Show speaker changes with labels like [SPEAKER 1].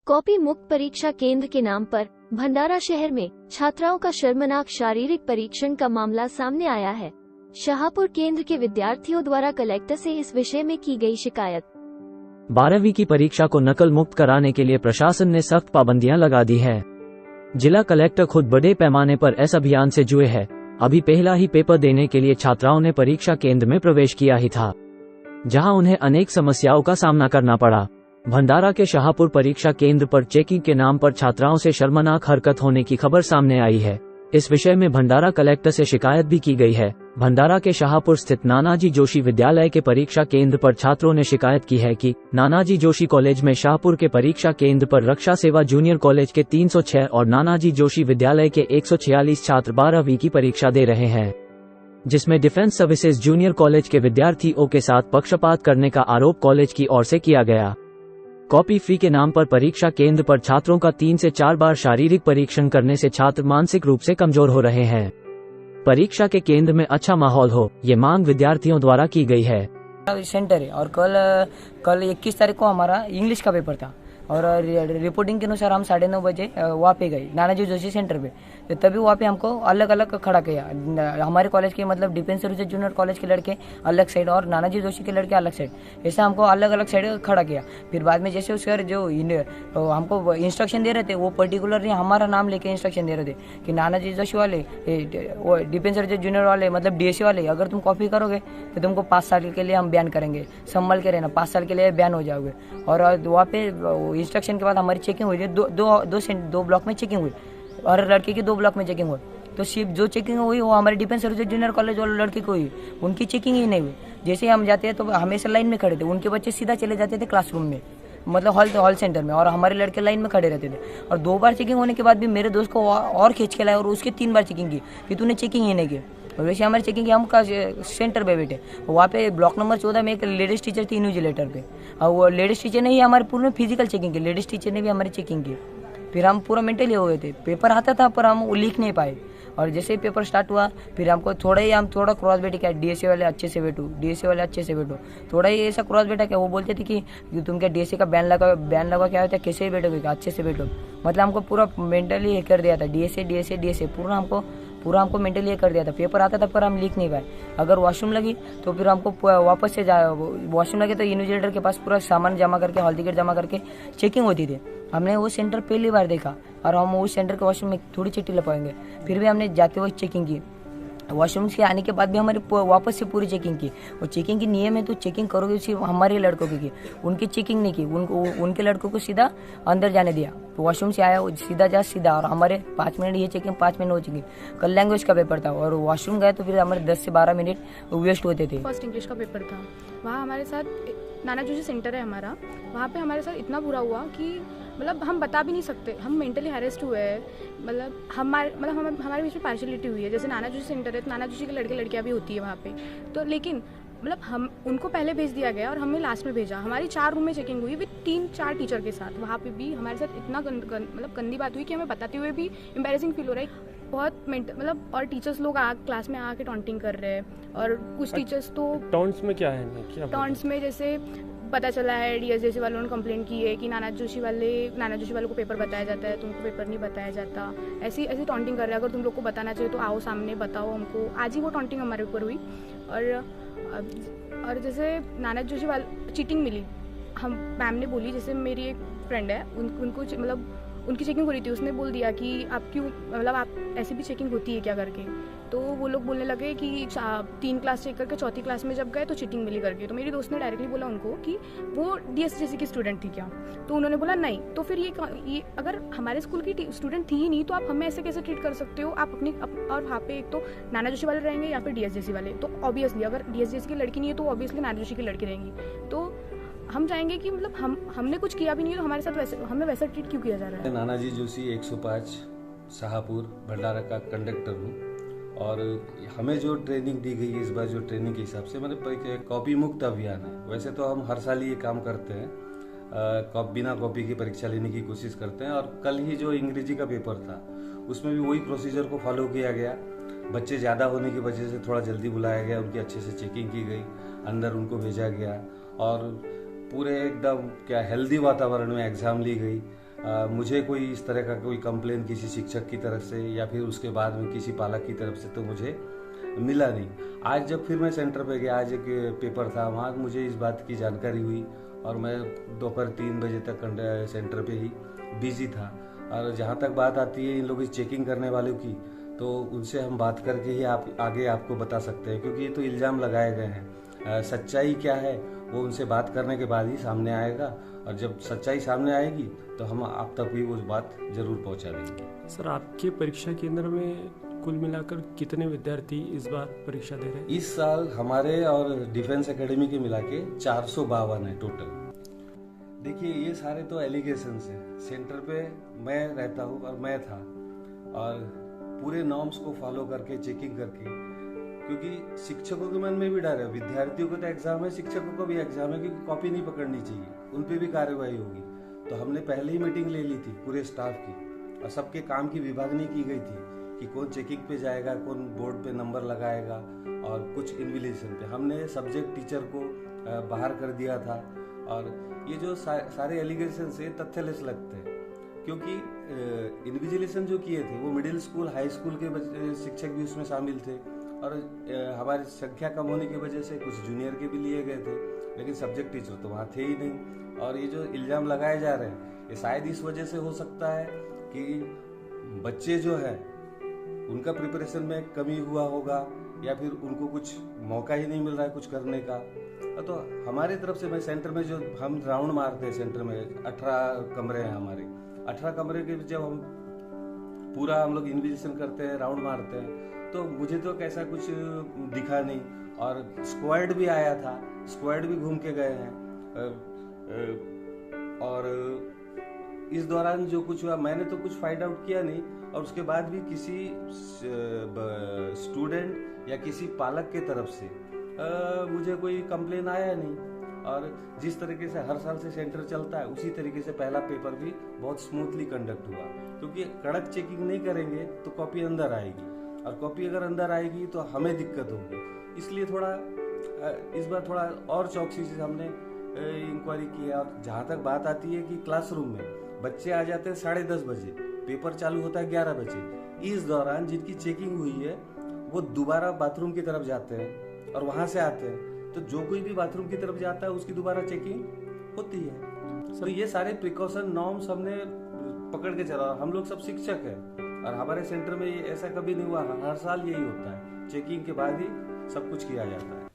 [SPEAKER 1] Copy मुक्त परीक्षा केंद्र के नाम पर भंडारा शहर में छात्राओं का शर्मनाक शारीरिक परीक्षण का मामला सामने आया है। शाहपुर केंद्र के विद्यार्थियों द्वारा कलेक्टर से इस विषय में की गई शिकायत।
[SPEAKER 2] 12वीं की परीक्षा को नकल मुक्त कराने के लिए प्रशासन ने सख्त पाबंदियां लगा दी है। जिला कलेक्टर खुद बड़े पैमाने पर इस अभियान से जुड़े हैं। अभी पहला ही पेपर देने के लिए छात्राओं ने परीक्षा केंद्र में प्रवेश किया ही था, जहां उन्हें अनेक समस्याओं का सामना करना पड़ा। भंडारा के शाहपुर परीक्षा केंद्र पर चेकिंग के नाम पर छात्राओं से शर्मनाक हरकत होने की खबर सामने आई है। इस विषय में भंडारा कलेक्टर से शिकायत भी की गई है। भंडारा के शाहपुर स्थित नानाजी जोशी विद्यालय के परीक्षा केंद्र पर छात्रों ने शिकायत की है कि नानाजी जोशी कॉलेज में शाहपुर के परीक्षा केंद्र पर रक्षा सेवा जूनियर कॉलेज के 306 और नानाजी जोशी विद्यालय के 146 छात्र 12वीं की परीक्षा दे रहे हैं, जिसमें डिफेंस सर्विसेज जूनियर कॉलेज के विद्यार्थियों के साथ पक्षपात करने का आरोप कॉलेज की ओर से किया गया। कॉपी फ्री के नाम पर परीक्षा केंद्र पर छात्रों का 3 से 4 बार शारीरिक परीक्षण करने से छात्र मानसिक रूप से कमजोर हो रहे हैं। परीक्षा के केंद्र में अच्छा माहौल हो, ये मांग विद्यार्थियों द्वारा की गई है।
[SPEAKER 3] सेंटर है और कल 21 तारीख को हमारा इंग्लिश का पेपर था और रिपोर्टिंग के अनुसार हम 9:30 बजे वहाँ पे गए नानाजी जोशी सेंटर पे। तो तभी वहाँ पे हमको अलग अलग खड़ा किया। हमारे कॉलेज के मतलब डिफेंस सर्विसेज जूनियर कॉलेज के लड़के अलग साइड और नानाजी जोशी के लड़के अलग साइड, ऐसा हमको अलग अलग साइड खड़ा किया। फिर बाद में जैसे सर जो हमको इंस्ट्रक्शन दे रहे थे वो पर्टिकुलरली हमारा नाम लेके इंस्ट्रक्शन दे रहे थे कि नानाजी जोशी वाले डिफेंस सर्विसेज जूनियर वाले मतलब डीएससी वाले अगर तुम कॉपी करोगे तो तुमको 5 साल के लिए हम बैन करेंगे, संभल के रहना, 5 साल के लिए बैन हो जाओगे। और वहाँ पे इंस्ट्रक्शन के बाद हमारी चेकिंग हुई, दो ब्लॉक में चेकिंग हुई और लड़के की 2 ब्लॉक में चेकिंग हुई। तो सिर्फ जो चेकिंग हुई वो हमारे डिफेंस सर्विसेज जूनियर कॉलेज वाले लड़के को हुई, उनकी चेकिंग ही नहीं हुई। जैसे हम जाते हैं तो हमेशा लाइन में खड़े थे, उनके बच्चे सीधा चले जाते थे क्लासरूम में मतलब हॉल सेंटर में, और हमारे लड़के लाइन में खड़े रहते थे। और 2 बार चेकिंग होने के बाद भी मेरे दोस्त को और खींच के लाया और उसके 3 बार चेकिंग की कि तूने चेकिंग ही नहीं की। और वैसे हमारी चेकिंग की, हम सेंटर पे बैठे, वहाँ पे ब्लॉक नंबर 14 में एक लेडीज टीचर थी इन्विजिलेटर पे, और वो लेडीज टीचर ने ही हमारी पूरी फिजिकल चेकिंग की, लेडीज टीचर ने भी हमारी चेकिंग की। फिर हम पूरा मेंटली हो गए थे। पेपर आता था पर हम लिख नहीं पाए, और जैसे ही पेपर स्टार्ट हुआ फिर हम थोड़ा क्रॉस बैठ किया, डीएससी वाले अच्छे से बैठो, डीएससी वाले अच्छे से बैठो, थोड़ा ही ऐसा क्रॉस बैठा क्या। वो बोलते थे कि तुम क्या डीएससी का बैन लगा क्या होता है, कैसे भी बैठोगे, अच्छे से बैठो। मतलब हमको पूरा मेंटली कर दिया था, डीएससी पूरा हमको मेंटली कर दिया था। पेपर आता था पर हम लिख नहीं पाए। अगर वॉशरूम लगी तो फिर हमको वापस से वॉशरूम लगे तो इन्विजिलेटर के पास पूरा सामान जमा करके, हॉल टिकट जमा करके चेकिंग होती थी। हमने वो सेंटर पहली बार देखा और हम उस सेंटर के वॉशरूम में थोड़ी चिट्ठी लपाएंगे, फिर भी हमने जाते हुए चेकिंग की। वॉशरूम से आने के बाद भी हमारी वापस से पूरी चेकिंग की। और चेकिंग की नियम है तो चेकिंग करोगे, सिर्फ हमारे लड़कों की उनकी चेकिंग नहीं की। उनके लड़कों को सीधा अंदर जाने दिया। वॉशरूम से आया सीधा जा सीधा, और हमारे 5 मिनट ये चेकिंग, 5 मिनट वो चेकिंग। कल लैंग्वेज का पेपर था और वॉशरूम गए तो फिर हमारे 10 से 12 मिनट वेस्ट होते थे।
[SPEAKER 4] फर्स्ट इंग्लिश का पेपर था, वहाँ हमारे साथ नाना जोशी सेंटर है हमारा, वहाँ पे हमारे साथ इतना बुरा हुआ कि मतलब हम बता भी नहीं सकते। हम मेंटली हैरेस्ड हुए हैं, मतलब हमारे बीच में पार्शलिटी हुई है। जैसे नाना जोशी सेंटर है तो नाना जोशी के लड़के लड़कियाँ भी होती है वहाँ पे, तो लेकिन मतलब हम उनको पहले भेज दिया गया और हमें लास्ट में भेजा। हमारी 4 रूम में चेकिंग हुई विद 3-4 टीचर के साथ। वहाँ पे भी हमारे साथ इतना मतलब गंदी बात हुई कि हमें बताते हुए भी एम्बैरेसिंग फील हो रहा है बहुत मतलब। और टीचर्स लोग क्लास में आके टॉन्टिंग कर रहे हैं, और कुछ टीचर्स तो
[SPEAKER 5] टॉन्ट्स में क्या है,
[SPEAKER 4] टॉन्ट्स में जैसे पता चला है डीएसजेसी वालों ने कंप्लेंट की है कि नाना जोशी वालों को पेपर बताया जाता है, तुमको पेपर नहीं बताया जाता, ऐसी टॉन्टिंग कर रहे हैं। अगर तुम लोग को बताना चाहिए तो आओ सामने बताओ हमको। आज ही वो टॉन्टिंग हमारे ऊपर हुई। और जैसे नाना जोशी वाले चीटिंग मिली, हम मैम ने बोली, जैसे मेरी एक फ्रेंड है उनको मतलब उनकी चेकिंग हो रही थी, उसने बोल दिया कि आप क्यों मतलब आप ऐसी भी चेकिंग होती है क्या करके। तो वो लोग बोलने लगे कि 3 क्लास चेक करके 4थी क्लास में जब गए तो चीटिंग मिली करके। तो मेरी दोस्त ने डायरेक्टली बोला उनको कि वो डीएसजेसी की स्टूडेंट थी क्या, तो उन्होंने बोला नहीं। तो फिर ये अगर हमारे स्कूल की स्टूडेंट थी ही नहीं तो आप हमें ऐसे कैसे ट्रीट कर सकते हो आप अपनी और वहाँ पे एक तो नाना जोशी वाले रहेंगे या फिर डीएसजेसी वाले। तो ऑब्वियसली अगर डीएसजेसी की लड़की नहीं है तो ऑब्वियसली नाना जोशी की लड़की रहेंगी। तो हम चाहेंगे कि मतलब हमने कुछ किया भी नहीं है तो हमारे साथ हमें वैसा ट्रीट क्यों किया जा रहा है।
[SPEAKER 6] नानाजी जोशी 105 शाहपुर भंडारा का कंडक्टर हूँ, और हमें जो ट्रेनिंग दी गई है इस बार, जो ट्रेनिंग के हिसाब से मतलब कॉपी मुक्त अभियान है। वैसे तो हम हर साल ये काम करते हैं, बिना कॉपी की परीक्षा लेने की कोशिश करते हैं। और कल ही जो अंग्रेजी का पेपर था उसमें भी वही प्रोसीजर को फॉलो किया गया। बच्चे ज़्यादा होने की वजह से थोड़ा जल्दी बुलाया गया, उनकी अच्छे से चेकिंग की गई, अंदर उनको भेजा गया और पूरे एकदम हेल्दी वातावरण में एग्ज़ाम ली गई। मुझे कोई इस तरह का कोई कंप्लेन किसी शिक्षक की तरफ से या फिर उसके बाद में किसी पालक की तरफ से तो मुझे मिला नहीं। आज जब फिर मैं सेंटर पे गया, आज एक पेपर था, वहाँ मुझे इस बात की जानकारी हुई और मैं दोपहर 3 बजे तक सेंटर पे ही बिजी था। और जहाँ तक बात आती है इन लोगों की चेकिंग करने वालों की, तो उनसे हम बात करके ही आगे आपको बता सकते हैं, क्योंकि ये तो इल्ज़ाम लगाए गए हैं। सच्चाई क्या है वो उनसे बात करने के बाद ही सामने आएगा, और जब सच्चाई सामने आएगी तो हम आप तक भी वो बात जरूर पहुंचा देंगे।
[SPEAKER 5] सर, आपके परीक्षा केंद्र में कुल मिलाकर कितने विद्यार्थी इस बार परीक्षा दे रहे हैं?
[SPEAKER 6] इस साल हमारे और डिफेंस एकेडमी के मिला के 452 है टोटल। देखिए, ये सारे तो एलिगेशंस हैं। सेंटर पे मैं रहता हूँ और मैं था, और पूरे नॉर्म्स को फॉलो करके चेकिंग करके, क्योंकि शिक्षकों के मन में भी डर है, विद्यार्थियों को तो एग्जाम है, शिक्षकों को भी एग्जाम है, क्योंकि कॉपी नहीं पकड़नी चाहिए, उन पे भी कार्रवाई होगी। तो हमने पहले ही मीटिंग ले ली थी पूरे स्टाफ की, और सबके काम की विभागनी की गई थी कि कौन चेकिंग पे जाएगा, कौन बोर्ड पे नंबर लगाएगा, और कुछ इन्विजिलेशन पे हमने सब्जेक्ट टीचर को बाहर कर दिया था। और ये जो सारे एलिगेशन से तथ्यलेस लगते हैं, क्योंकि इन्विजिलेशन जो किए थे वो मिडिल स्कूल हाई स्कूल के शिक्षक भी उसमें शामिल थे, और हमारी संख्या कम होने की वजह से कुछ जूनियर के भी लिए गए थे, लेकिन सब्जेक्ट टीचर तो वहाँ थे ही नहीं। और ये जो इल्ज़ाम लगाए जा रहे हैं, ये शायद इस वजह से हो सकता है कि बच्चे जो है उनका प्रिपरेशन में कमी हुआ होगा, या फिर उनको कुछ मौका ही नहीं मिल रहा है कुछ करने का। तो हमारी तरफ से, मैं सेंटर में जो हम राउंड मारते हैं, सेंटर में 18 कमरे हैं हमारे, 18 कमरे के जब हम पूरा हम लोग इन्विजिलेशन करते हैं, राउंड मारते हैं, तो मुझे तो कैसा कुछ दिखा नहीं। और स्क्वाड भी आया था, स्क्वाड भी घूम के गए हैं, और इस दौरान जो कुछ हुआ मैंने तो कुछ फाइंड आउट किया नहीं, और उसके बाद भी किसी स्टूडेंट या किसी पालक के तरफ से मुझे कोई कंप्लेन आया नहीं। और जिस तरीके से हर साल से सेंटर चलता है, उसी तरीके से पहला पेपर भी बहुत स्मूथली कंडक्ट हुआ, क्योंकि कड़क चेकिंग नहीं करेंगे तो कॉपी अंदर आएगी, और कॉपी अगर अंदर आएगी तो हमें दिक्कत होगी। इसलिए थोड़ा इस बार थोड़ा और चौकसी से हमने इंक्वायरी की है। और जहाँ तक बात आती है कि क्लासरूम में बच्चे आ जाते हैं 10:30 बजे, पेपर चालू होता है 11 बजे, इस दौरान जिनकी चेकिंग हुई है वो दोबारा बाथरूम की तरफ जाते हैं और वहां से आते हैं। तो जो कोई भी बाथरूम की तरफ जाता है उसकी दोबारा चेकिंग होती है। तो ये सारे प्रिकॉशन नॉर्म्स हमने पकड़ के चला। हम लोग सब शिक्षक हैं, और हमारे सेंटर में ऐसा कभी नहीं हुआ, हर साल यही होता है, चेकिंग के बाद ही सब कुछ किया जाता है।